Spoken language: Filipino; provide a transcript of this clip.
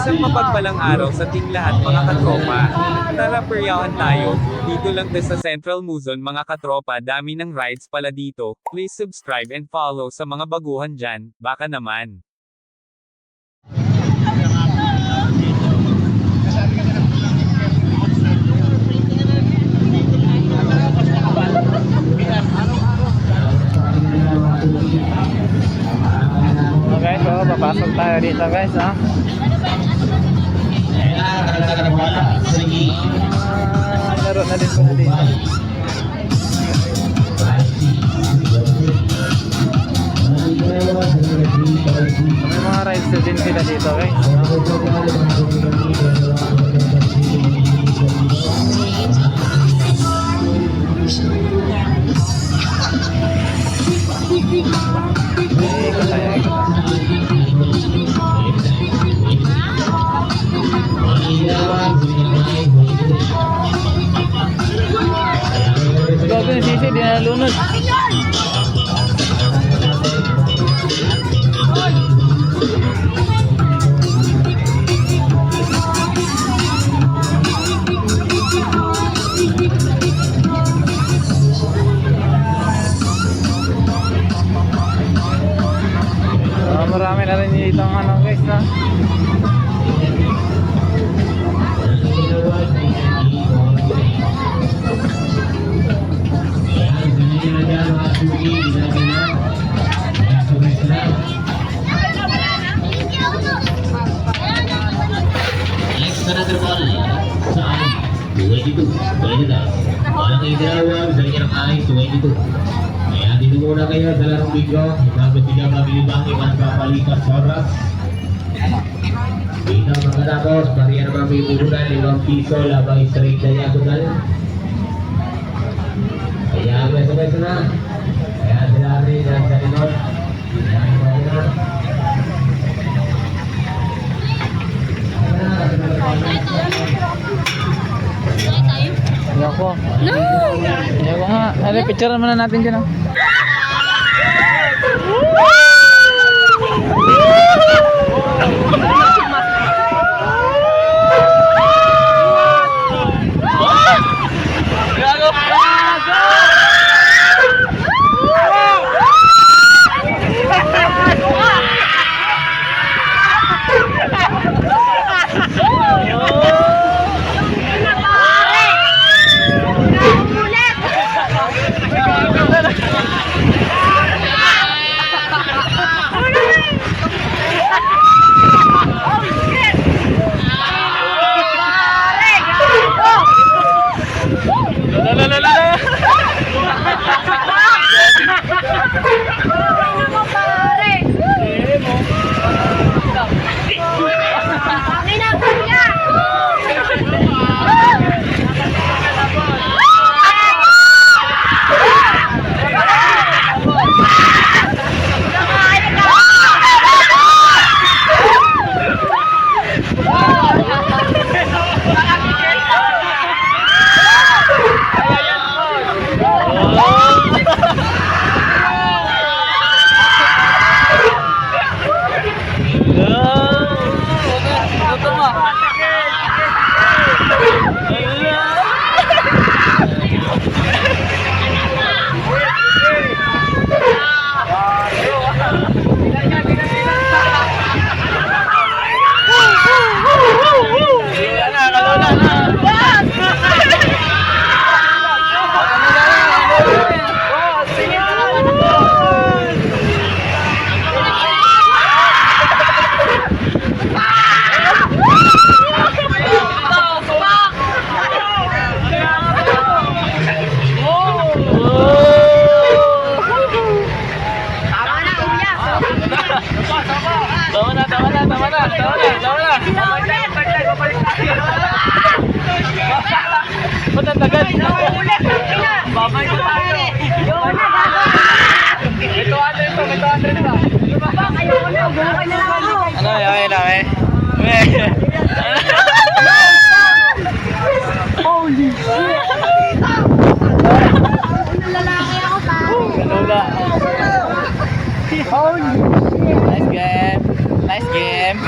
Isang mapagpalang araw sa ting lahat mga katropa. Tara peryahan tayo, dito lang sa Central Luzon mga katropa, dami ng rides pala dito. Please subscribe and follow sa mga baguhan dyan, baka naman. Okay, so papasok tayo dito guys, ha? Laro na din pala dito. May mga rides na din sila dito guys. Gago yung sisi, di na lunod. Marami na rin dito ang ano guys, na Extra terbalik saat 22 walang idawag sa inyong ay 22. Kaya dito muna kayo sa larong bigo, bago siya mabilibang iman papalikas sa oras. Dito magkatapos, bariya na mabibuhunan, 5 piso, labang straight na diagonal. Kaya beso-beso na. Kaya sila rin sa linod. Kaya na. Ayoko. No! Ayoko nga. Ano, picturean muna natin dyan, oh. Ba't ang tagal? Babay ko tayo. May 200 pa, may 200 pa. Ayoko na, gulay na lang ako. Ano, ayun na, eh. Holy shit! Lalaki ako pa. Kanula. Holy shit! Nice game. Nice game.